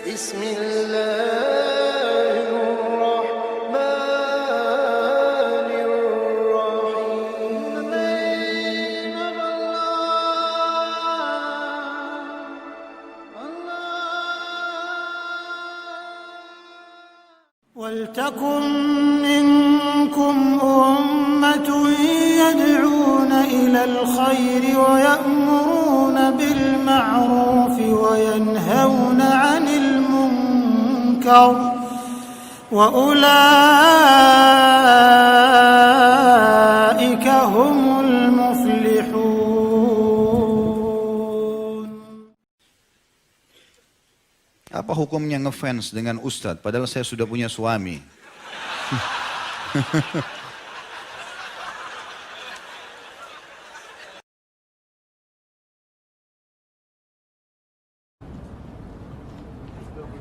بسم الله الرحمن الرحيم. ولتكن منكم أمة يدعون إلى الخير ويأمرون بالمعروف وينهون عن المنكر وأولئك هم المفلحون. Apa hukumnya ngefans dengan ustadz padahal saya sudah punya suami?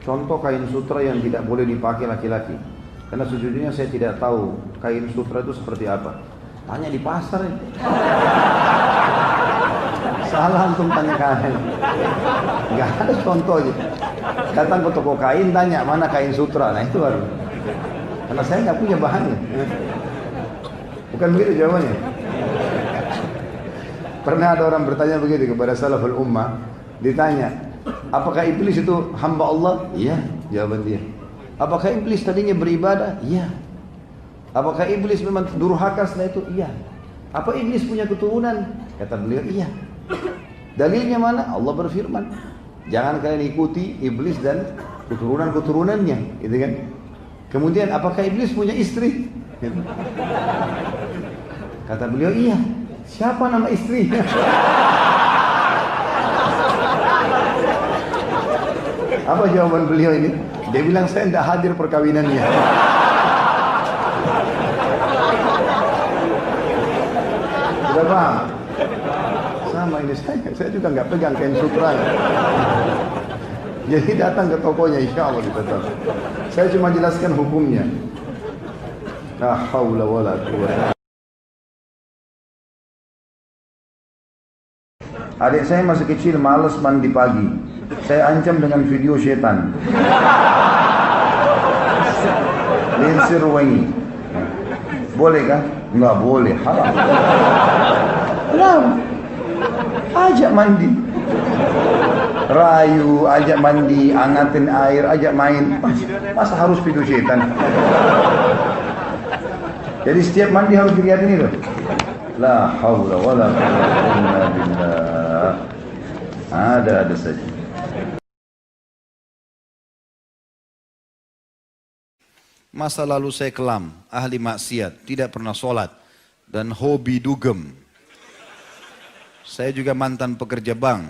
Contoh kain sutra yang tidak boleh dipakai laki-laki. Karena sejujurnya saya tidak tahu kain sutra itu seperti apa. Tanya di pasar ini. Salah antum tanya kain. Gak ada contoh aja. Datang ke toko kain tanya mana kain sutra. Nah itu baru. Karena saya nggak punya bahannya. Bukan begitu jawabannya. Pernah ada orang bertanya begitu kepada salaful ummah. Ditanya, apakah iblis itu hamba Allah? Iya, jawaban dia. Apakah iblis tadinya beribadah? Iya. Apakah iblis memang durhaka setelah itu? Iya. Apa iblis punya keturunan? Kata beliau, iya. Dalilnya mana? Allah berfirman, jangan kalian ikuti iblis dan keturunan-keturunannya, gitu kan? Kemudian, apakah iblis punya istri? Kata beliau, iya. Siapa nama istrinya? Apa jawaban beliau ini? Dia bilang saya tidak hadir perkawinannya. Sudah paham? Sama ini saya juga nggak pegang kain sutra. Jadi datang ke tokonya, insya Allah ditetap. Saya cuma jelaskan hukumnya. La haula wala quwwata. Adik saya masih kecil, malas mandi pagi. Saya ancam dengan video setan. Linsir wangi. Boleh kan? Enggak boleh, haram. Kenapa? Ajak mandi. Rayu, ajak mandi, angatin air, ajak main. Masa harus video setan? Jadi setiap mandi harus dilihatin itu. La haula wala quwwata illa billah. Ada saja. Masa lalu saya kelam, ahli maksiat, tidak pernah sholat, dan hobi dugem. Saya juga mantan pekerja bank.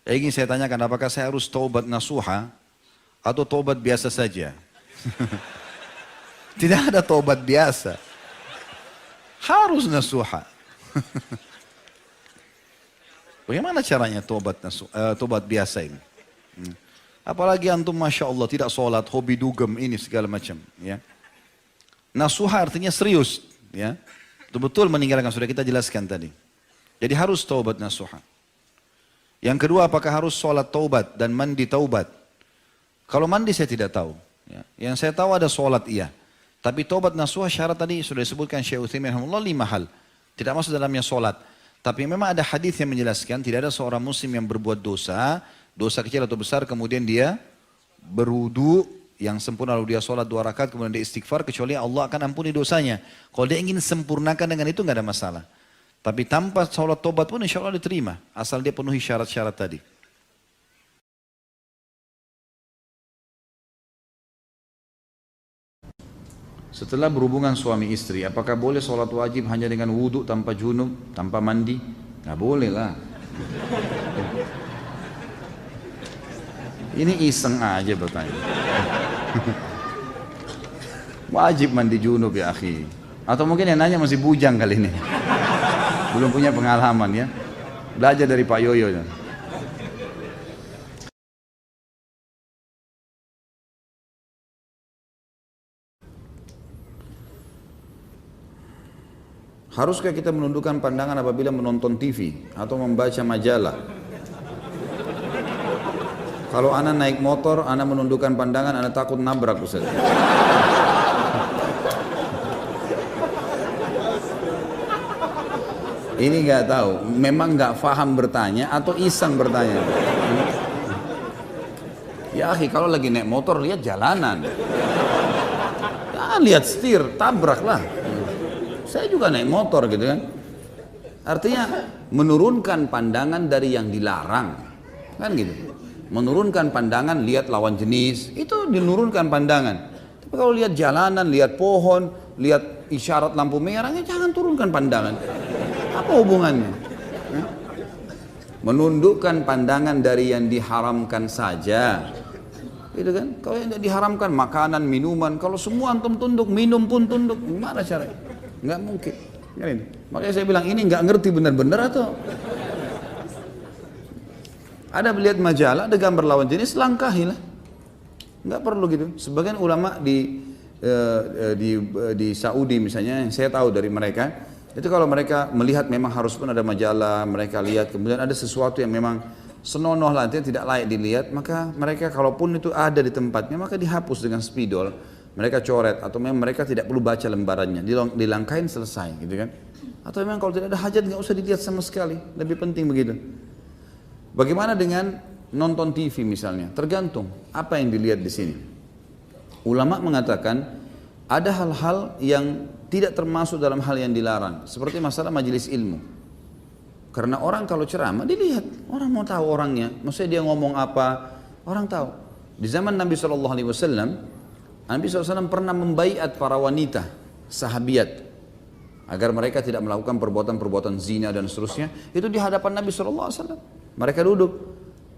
Ingin saya tanyakan, apakah saya harus taubat nasuha atau taubat biasa saja? Tidak ada taubat biasa. Harus nasuha. Bagaimana caranya taubat biasa ini? Apalagi antum Masya Allah tidak sholat, hobi dugem ini segala macam. Ya. Nasuha artinya serius. Ya. Betul-betul meninggalkan, sudah kita jelaskan tadi. Jadi harus taubat nasuha. Yang kedua, apakah harus sholat taubat dan mandi taubat? Kalau mandi saya tidak tahu. Ya. Yang saya tahu ada sholat iya. Tapi taubat nasuha syarat tadi sudah disebutkan Syekh Utsaimin rahimahullah 5 hal. Tidak masuk dalamnya sholat. Tapi memang ada hadis yang menjelaskan tidak ada seorang muslim yang berbuat dosa kecil atau besar, kemudian dia berwudu yang sempurna, lalu dia sholat 2 rakaat, kemudian dia istighfar, kecuali Allah akan ampuni dosanya. Kalau dia ingin sempurnakan dengan itu nggak ada masalah. Tapi tanpa sholat tobat pun insya Allah diterima, asal dia penuhi syarat-syarat tadi. Setelah berhubungan suami istri, apakah boleh sholat wajib hanya dengan wudu tanpa junub, tanpa mandi? Nggak boleh lah. Ini iseng aja bertanya. Wajib mandi junub ya akhi. Atau mungkin yang nanya masih bujang kali ini. Belum punya pengalaman ya. Belajar dari Pak Yoyo. Haruskah kita menundukkan pandangan apabila menonton TV atau membaca majalah? Kalau ana naik motor, ana menundukkan pandangan, ana takut nabrak Ustaz. Ini nggak tahu, memang nggak paham bertanya atau iseng bertanya. Ya akhi, kalau lagi naik motor lihat jalanan. Ya, lihat setir, tabraklah. Saya juga naik motor gitu kan. Artinya menurunkan pandangan dari yang dilarang. Kan gitu. Menurunkan pandangan, lihat lawan jenis, itu menurunkan pandangan. Tapi kalau lihat jalanan, lihat pohon, lihat isyarat lampu merahnya, jangan turunkan pandangan. Apa hubungannya? Menundukkan pandangan dari yang diharamkan saja. Gitu kan? Kalau yang tidak diharamkan, makanan, minuman, kalau semua antum tunduk, minum pun tunduk, gimana caranya? Nggak mungkin. Makanya saya bilang, ini nggak ngerti benar-benar atau... Ada melihat majalah, ada gambar lawan jenis, langkahilah. Nggak perlu gitu. Sebagian ulama di Saudi misalnya, yang saya tahu dari mereka, itu kalau mereka melihat memang harus pun ada majalah, mereka lihat, kemudian ada sesuatu yang memang senonoh lah, tidak layak dilihat, maka mereka kalaupun itu ada di tempatnya, maka dihapus dengan spidol, mereka coret, atau memang mereka tidak perlu baca lembarannya, dilangkain selesai gitu kan. Atau memang kalau tidak ada hajat, nggak usah dilihat sama sekali, lebih penting begitu. Bagaimana dengan nonton TV misalnya? Tergantung apa yang dilihat di sini. Ulama mengatakan ada hal-hal yang tidak termasuk dalam hal yang dilarang, seperti masalah majelis ilmu. Karena orang kalau ceramah dilihat, orang mau tahu orangnya, maksudnya dia ngomong apa, orang tahu. Di zaman Nabi SAW, Nabi SAW pernah membaiat para wanita, sahabiat, agar mereka tidak melakukan perbuatan-perbuatan zina dan seterusnya. Itu di hadapan Nabi SAW. Mereka duduk.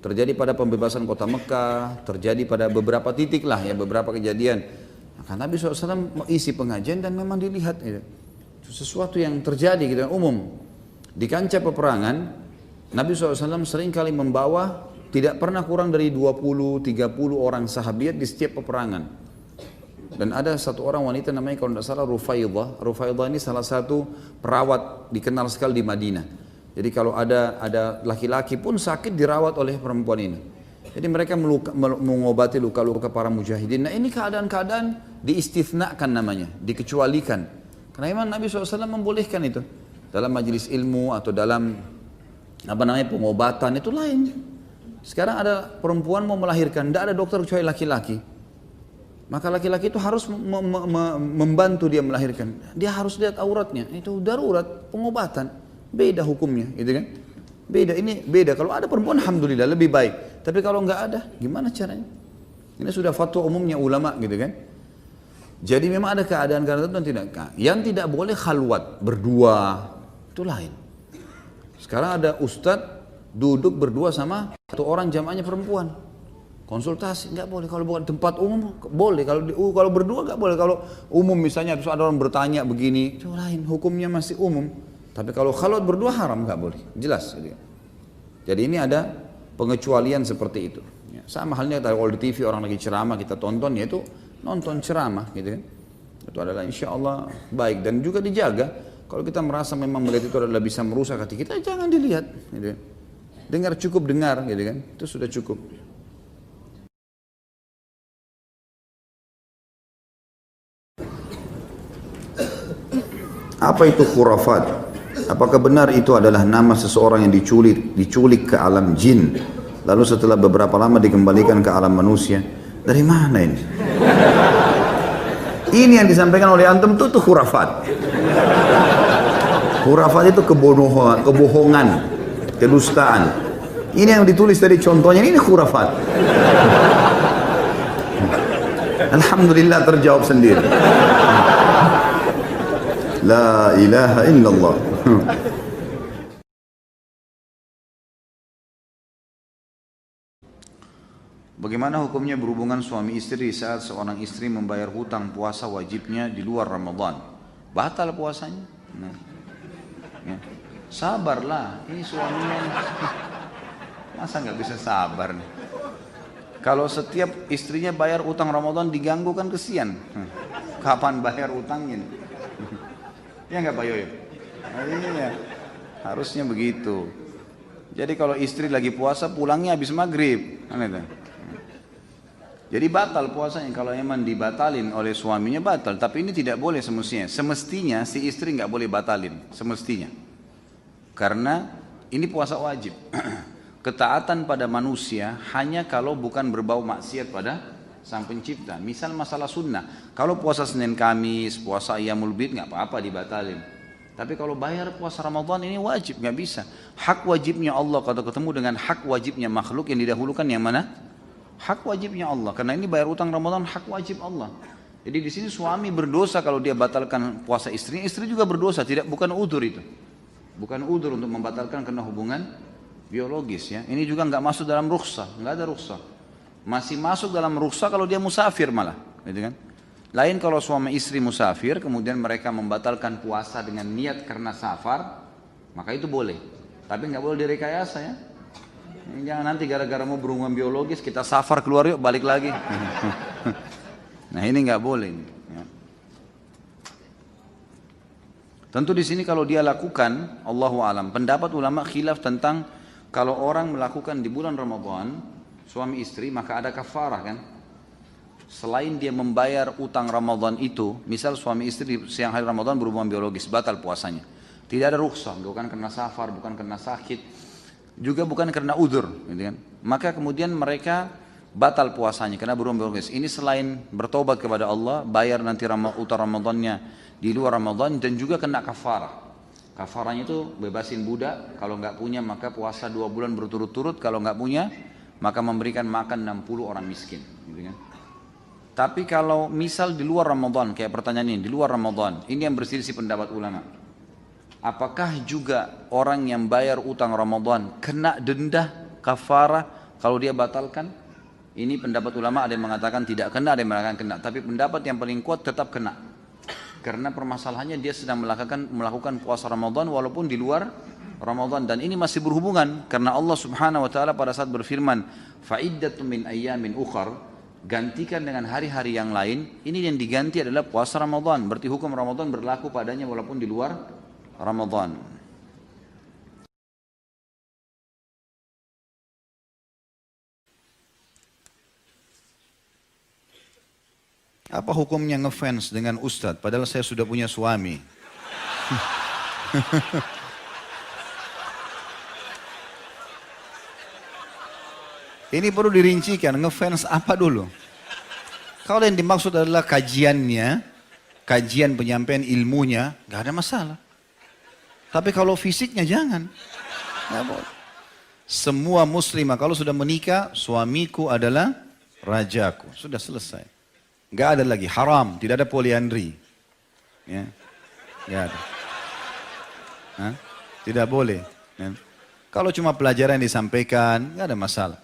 Terjadi pada pembebasan kota Mekah, terjadi pada beberapa titik lah ya, beberapa kejadian. Maka Nabi SAW isi pengajian dan memang dilihat gitu. Itu sesuatu yang terjadi gitu, umum. Di kancah peperangan, Nabi SAW sering kali membawa, tidak pernah kurang dari 20-30 orang sahabiat di setiap peperangan. Dan ada satu orang wanita namanya kalau tidak salah Rufaidah. Rufaidah ini salah satu perawat dikenal sekali di Madinah. Jadi kalau ada laki-laki pun sakit dirawat oleh perempuan ini. Jadi mereka mengobati luka-luka para mujahidin. Nah ini keadaan-keadaan diistithnakan namanya, dikecualikan. Karena memang Nabi SAW membolehkan itu. Dalam majelis ilmu atau dalam pengobatan itu lain. Sekarang ada perempuan mau melahirkan, tidak ada dokter kecuali laki-laki. Maka laki-laki itu harus membantu dia melahirkan. Dia harus lihat auratnya. Itu darurat, pengobatan. Beda hukumnya, gitu kan? Beda, ini beda. Kalau ada perempuan, alhamdulillah lebih baik. Tapi kalau nggak ada, gimana caranya? Ini sudah fatwa umumnya ulama, gitu kan? Jadi memang ada keadaan-keadaan tertentu tidak. Yang tidak boleh khalwat berdua, itu lain. Sekarang ada ustadz duduk berdua sama satu orang jamaahnya perempuan. Konsultasi nggak boleh. Kalau bukan tempat umum boleh. Kalau berdua nggak boleh. Kalau umum misalnya terus ada orang bertanya begini, itu lain. Hukumnya masih umum. Tapi kalau khalwat berdua haram, nggak boleh, jelas. Jadi ini ada pengecualian seperti itu. Sama halnya kalau di TV orang lagi ceramah kita tonton, yaitu nonton ceramah, gitu kan? Itu adalah insya Allah baik dan juga dijaga. Kalau kita merasa memang melihat itu adalah bisa merusak hati kita, jangan dilihat. Gitu. Dengar cukup dengar, gitu kan? Itu sudah cukup. Apa itu khurafat? Apakah benar itu adalah nama seseorang yang diculik ke alam jin, lalu setelah beberapa lama dikembalikan ke alam manusia? Dari mana ini? Ini yang disampaikan oleh antum itu khurafat. Khurafat itu kebohongan, kedustaan. Ini yang ditulis tadi contohnya, ini khurafat. Alhamdulillah terjawab sendiri. La ilaha illallah. Bagaimana hukumnya berhubungan suami istri saat seorang istri membayar hutang puasa wajibnya di luar Ramadan? Batal puasanya? Nah. Ya. Sabarlah, ini suaminya. Masa nggak bisa sabar nih? Kalau setiap istrinya bayar utang Ramadan diganggu kan kesian. Kapan bayar utangnya nih? Ya nggak Pak Yoyo? Iya, harusnya begitu. Jadi kalau istri lagi puasa pulangnya habis maghrib, Kan itu. Jadi batal puasanya kalau memang dibatalin oleh suaminya batal. Tapi ini tidak boleh semestinya. Semestinya si istri nggak boleh batalin. Semestinya. Karena ini puasa wajib. Ketaatan pada manusia hanya kalau bukan berbau maksiat pada Sang Pencipta. Misal masalah sunnah. Kalau puasa Senin Kamis, puasa Ayyamul Bid nggak apa-apa dibatalin. Tapi kalau bayar puasa Ramadan ini wajib, nggak bisa. Hak wajibnya Allah kalau ketemu dengan hak wajibnya makhluk yang didahulukan yang mana? Hak wajibnya Allah. Karena ini bayar utang Ramadan hak wajib Allah. Jadi di sini suami berdosa kalau dia batalkan puasa istrinya, istri juga berdosa, bukan udzur itu. Bukan udzur untuk membatalkan karena hubungan biologis ya. Ini juga nggak masuk dalam rukhsah, nggak ada rukhsah. Masih masuk dalam rukhsah kalau dia musafir malah, gitu kan? Lain kalau suami istri musafir, kemudian mereka membatalkan puasa dengan niat karena safar, maka itu boleh. Tapi nggak boleh direkayasa ya. Jangan nanti gara-gara mau berhubungan biologis kita safar keluar yuk balik lagi. Nah ini nggak boleh. Ya. Tentu di sini kalau dia lakukan, Allahu alam. Pendapat ulama khilaf tentang kalau orang melakukan di bulan Ramadan suami istri maka ada kafarah kan. Selain dia membayar utang Ramadan itu, misal suami istri di siang hari Ramadan berhubungan biologis, batal puasanya. Tidak ada rukhsah, bukan karena safar, bukan karena sakit. Juga bukan karena udzur, gitu kan? Maka kemudian mereka batal puasanya karena berhubungan biologis. Ini selain bertobat kepada Allah, bayar nanti utang Ramadannya di luar Ramadan dan juga kena kafarah. Kafarahnya itu bebasin budak, kalau nggak punya maka puasa 2 bulan berturut-turut, kalau nggak punya maka memberikan makan 60 orang miskin, gitu kan? Tapi kalau misal di luar Ramadan, kayak pertanyaan ini, di luar Ramadan, ini yang berselisih pendapat ulama. Apakah juga orang yang bayar utang Ramadan kena denda kafarah kalau dia batalkan? Ini pendapat ulama, ada yang mengatakan tidak kena, ada yang mengatakan kena. Tapi pendapat yang paling kuat tetap kena. Karena permasalahannya dia sedang melakukan puasa Ramadan walaupun di luar Ramadan. Dan ini masih berhubungan karena Allah Subhanahu wa taala pada saat berfirman, "Fa'iddatun min ayyamin ukhar", gantikan dengan hari-hari yang lain. Ini yang diganti adalah puasa Ramadan. Berarti hukum Ramadan berlaku padanya walaupun di luar Ramadan. Apa hukumnya ngefans dengan ustadz padahal saya sudah punya suami? Ini perlu dirincikan, ngefans apa dulu? Kalau yang dimaksud adalah kajiannya, kajian penyampaian ilmunya, gak ada masalah. Tapi kalau fisiknya jangan. Semua muslimah kalau sudah menikah, suamiku adalah rajaku. Sudah selesai. Gak ada lagi haram, tidak ada poliandri. Ya. Gak ada. Hah? Tidak boleh. Ya. Kalau cuma pelajaran yang disampaikan, gak ada masalah.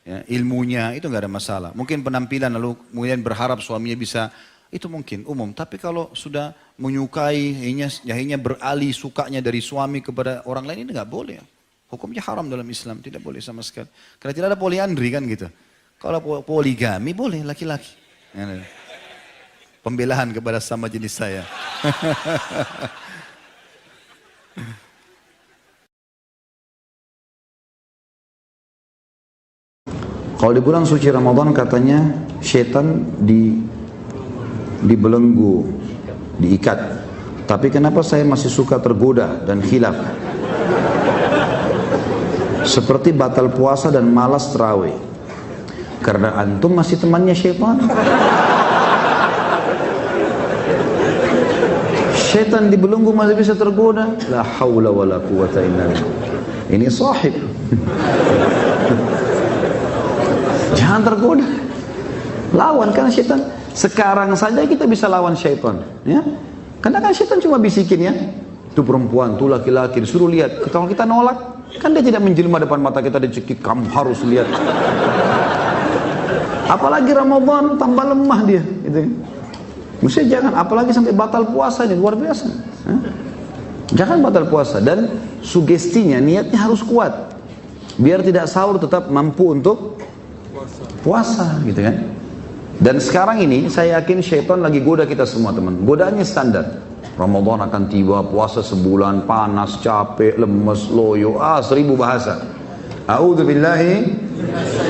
Ya, ilmunya itu gak ada masalah. Mungkin penampilan lalu kemudian berharap suaminya bisa, itu mungkin umum. Tapi kalau sudah menyukai, akhirnya beralih sukanya dari suami kepada orang lain, ini nggak boleh. Hukumnya haram dalam Islam, tidak boleh sama sekali. Karena tidak ada poliandri kan gitu. Kalau poligami boleh laki-laki. Pembelaan kepada sama jenis saya. Kalau di bulan suci Ramadan katanya syaitan dibelenggu, diikat. Tapi kenapa saya masih suka tergoda dan khilaf? Seperti batal puasa dan malas tarawih. Karena antum masih temannya syaitan. Syaitan dibelenggu masih bisa tergoda. La haula wala quwata illa billah. Ini sahib. Jangan tergoda. Lawan karena syaitan. Sekarang saja kita bisa lawan syaitan, ya. Karena kan syaitan cuma bisikin ya. Itu perempuan, itu laki-laki, disuruh lihat. Kalau kita nolak, kan dia tidak menjelma depan mata kita dicekik, kamu harus lihat. Apalagi Ramadan tambah lemah dia, gitu. Maksudnya jangan, apalagi sampai batal puasa ini luar biasa. Ya? Jangan batal puasa dan sugestinya, niatnya harus kuat. Biar tidak sahur tetap mampu untuk puasa, gitu kan. Dan sekarang ini saya yakin syaitan lagi goda kita semua teman. Godaannya standar. Ramadan akan tiba, puasa sebulan, panas, capek, lemes, loyo, 1000 bahasa. A'udzubillahi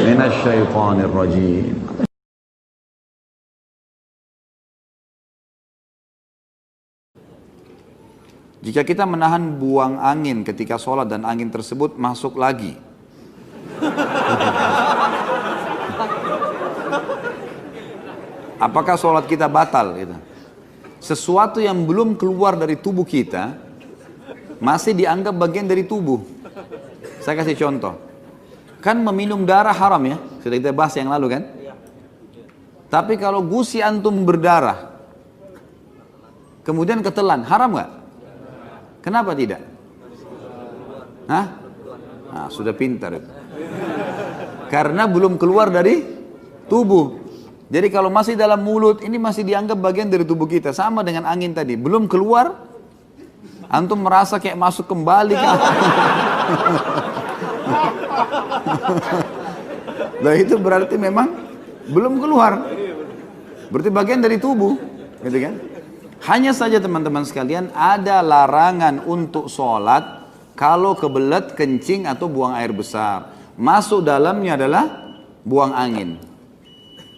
minasyaitonir rajim. Jika kita menahan buang angin ketika sholat dan angin tersebut masuk lagi. Apakah sholat kita batal? Gitu. Sesuatu yang belum keluar dari tubuh kita masih dianggap bagian dari tubuh. Saya kasih contoh. Kan meminum darah haram ya, sudah kita bahas yang lalu kan? Tapi kalau gusi antum berdarah, kemudian ketelan, haram nggak? Kenapa tidak? Hah? Nah, sudah pintar. Karena belum keluar dari tubuh. Jadi kalau masih dalam mulut, ini masih dianggap bagian dari tubuh kita. Sama dengan angin tadi, belum keluar, antum merasa kayak masuk kembali ke Nah itu berarti memang belum keluar. Berarti bagian dari tubuh, gitu kan? Hanya saja teman-teman sekalian, ada larangan untuk sholat kalau kebelet, kencing atau buang air besar. Masuk dalamnya adalah buang angin.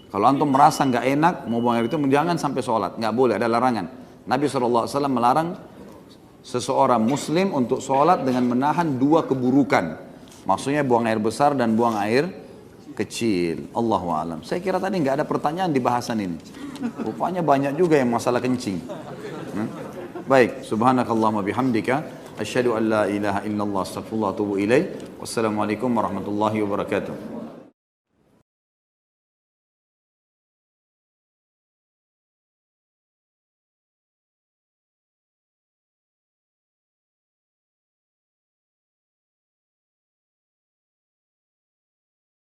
Kalau antum merasa nggak enak mau buang air itu, jangan sampai sholat, nggak boleh, ada larangan. Nabi SAW melarang seseorang muslim untuk sholat dengan menahan dua keburukan. Maksudnya buang air besar dan buang air kecil. Allahu a'lam. Saya kira tadi nggak ada pertanyaan di bahasan ini. Rupanya banyak juga yang masalah kencing. Baik, subhanakallahumma bihamdika asyhadu an la ilaha illallah astaghfirullah wa atubu ilaih. Wassalamualaikum warahmatullahi wabarakatuh.